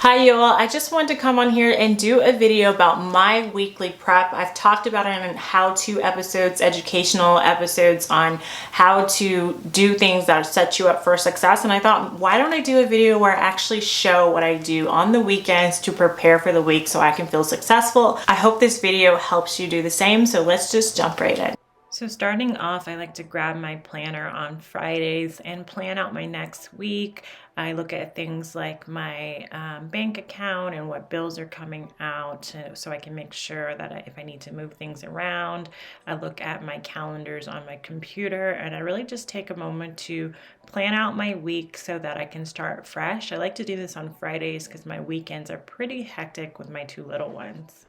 Hi y'all, I just wanted to come on here and do a video about my weekly prep. I've talked about it in how-to episodes, educational episodes on how to do things that set you up for success. And I thought, why don't I do a video where I actually show what I do on the weekends to prepare for the week so I can feel successful. I hope this video helps you do the same. So let's just jump right in. So starting off, I like to grab my planner on Fridays and plan out my next week. I look at things like my bank account and what bills are coming out so I can make sure that if I need to move things around. I look at my calendars on my computer and I really just take a moment to plan out my week so that I can start fresh. I like to do this on Fridays because my weekends are pretty hectic with my two little ones.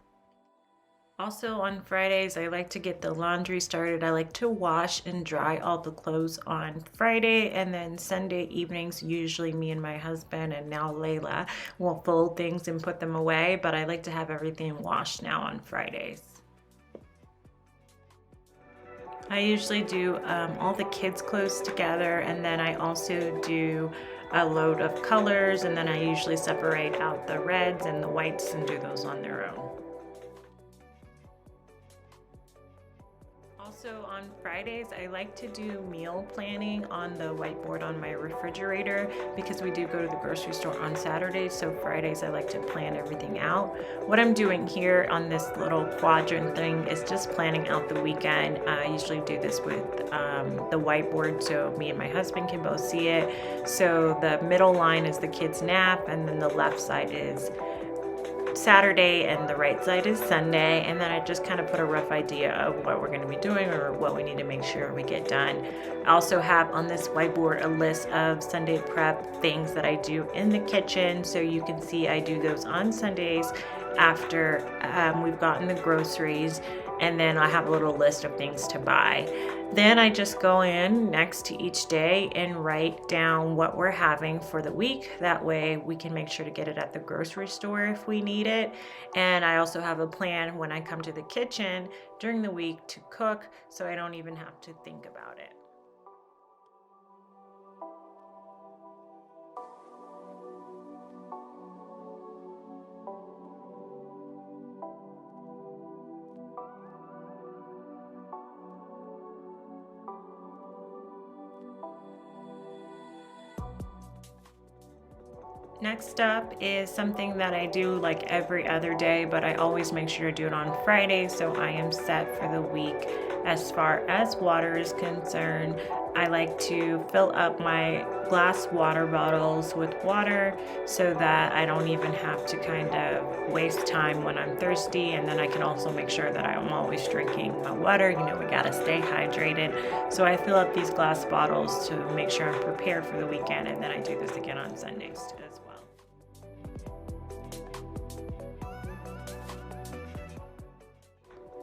Also on Fridays, I like to get the laundry started. I like to wash and dry all the clothes on Friday, and then Sunday evenings, usually me and my husband and now Layla will fold things and put them away, but I like to have everything washed now on Fridays. I usually do all the kids' clothes together, and then I also do a load of colors, and then I usually separate out the reds and the whites and do those on their own. Also on Fridays, I like to do meal planning on the whiteboard on my refrigerator because we do go to the grocery store on Saturdays. So Fridays, I like to plan everything out. What I'm doing here on this little quadrant thing is just planning out the weekend. I usually do this with the whiteboard so me and my husband can both see it. So the middle line is the kids' nap, and then the left side is Saturday and the right side is Sunday, and then I just kind of put a rough idea of what we're going to be doing or what we need to make sure we get done. I also have on this whiteboard a list of Sunday prep things that I do in the kitchen, so you can see I do those on Sundays after we've gotten the groceries, and then I have a little list of things to buy. Then I just go in next to each day and write down what we're having for the week. That way we can make sure to get it at the grocery store if we need it. And I also have a plan when I come to the kitchen during the week to cook, so I don't even have to think about it. Next up is something that I do like every other day, but I always make sure to do it on Friday so I am set for the week. As far as water is concerned, I like to fill up my glass water bottles with water so that I don't even have to kind of waste time when I'm thirsty, and then I can also make sure that I'm always drinking my water. You know, we gotta stay hydrated. So I fill up these glass bottles to make sure I'm prepared for the weekend, and then I do this again on Sundays as well.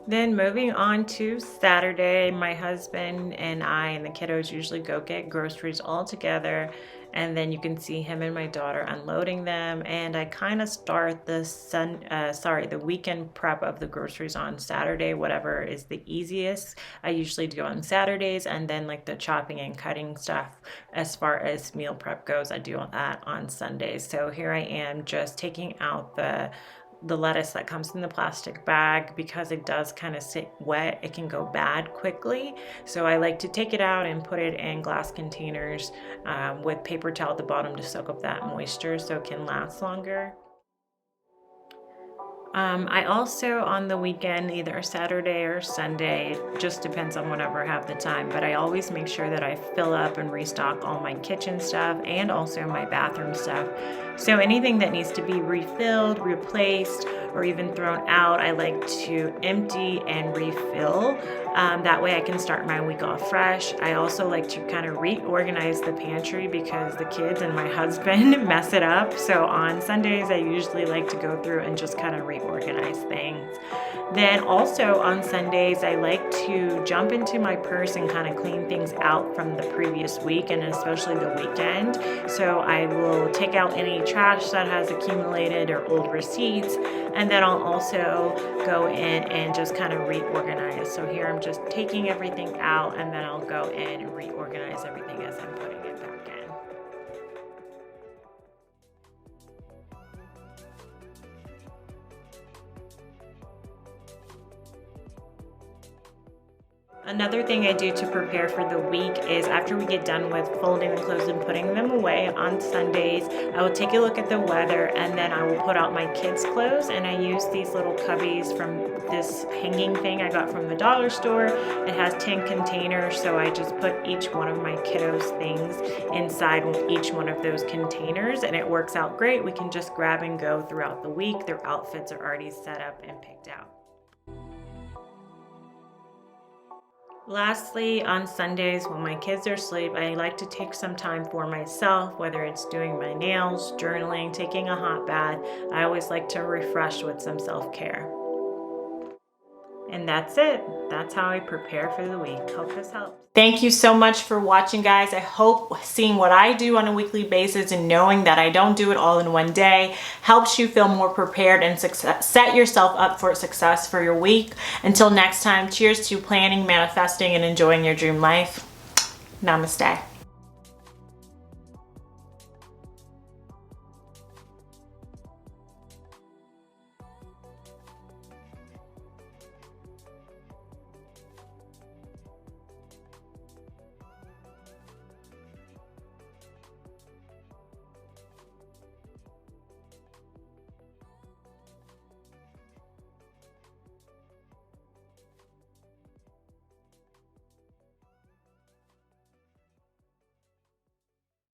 Then moving on to Saturday, my husband and I and the kiddos usually go get groceries all together, and then you can see him and my daughter unloading them. And I kind of start the weekend prep of the groceries on Saturday, whatever is the easiest. I usually do on Saturdays, and then like the chopping and cutting stuff as far as meal prep goes, I do that on Sundays. So here I am just taking out the lettuce that comes in the plastic bag because it does kind of sit wet. It can go bad quickly. So I like to take it out and put it in glass containers with paper towel at the bottom to soak up that moisture so it can last longer. I also on the weekend, either Saturday or Sunday, just depends on whenever I have the time, but I always make sure that I fill up and restock all my kitchen stuff and also my bathroom stuff. So anything that needs to be refilled, replaced, or even thrown out, I like to empty and refill. That way I can start my week off fresh. I also like to kind of reorganize the pantry because the kids and my husband mess it up. So on Sundays, I usually like to go through and just kind of reorganize things. Then also on Sundays, I like to jump into my purse and kind of clean things out from the previous week, and especially the weekend. So I will take out any trash that has accumulated or old receipts, and then I'll also go in and just kind of reorganize. So here I'm just taking everything out, and then I'll go in and reorganize everything as I'm putting it back in. Another thing I do to prepare for the week is after we get done with folding the clothes and putting them away on Sundays, I will take a look at the weather and then I will put out my kids' clothes, and I use these little cubbies from this hanging thing I got from the dollar store. It has 10 containers, so I just put each one of my kiddos' things inside each one of those containers, and it works out great. We can just grab and go throughout the week. Their outfits are already set up and picked out. Lastly, on Sundays when my kids are asleep, I like to take some time for myself, whether it's doing my nails, journaling, taking a hot bath. I always like to refresh with some self-care. And that's it. That's how I prepare for the week. Hope this helps. Thank you so much for watching, guys. I hope seeing what I do on a weekly basis and knowing that I don't do it all in one day helps you feel more prepared and set yourself up for success for your week. Until next time, cheers to planning, manifesting, and enjoying your dream life. Namaste.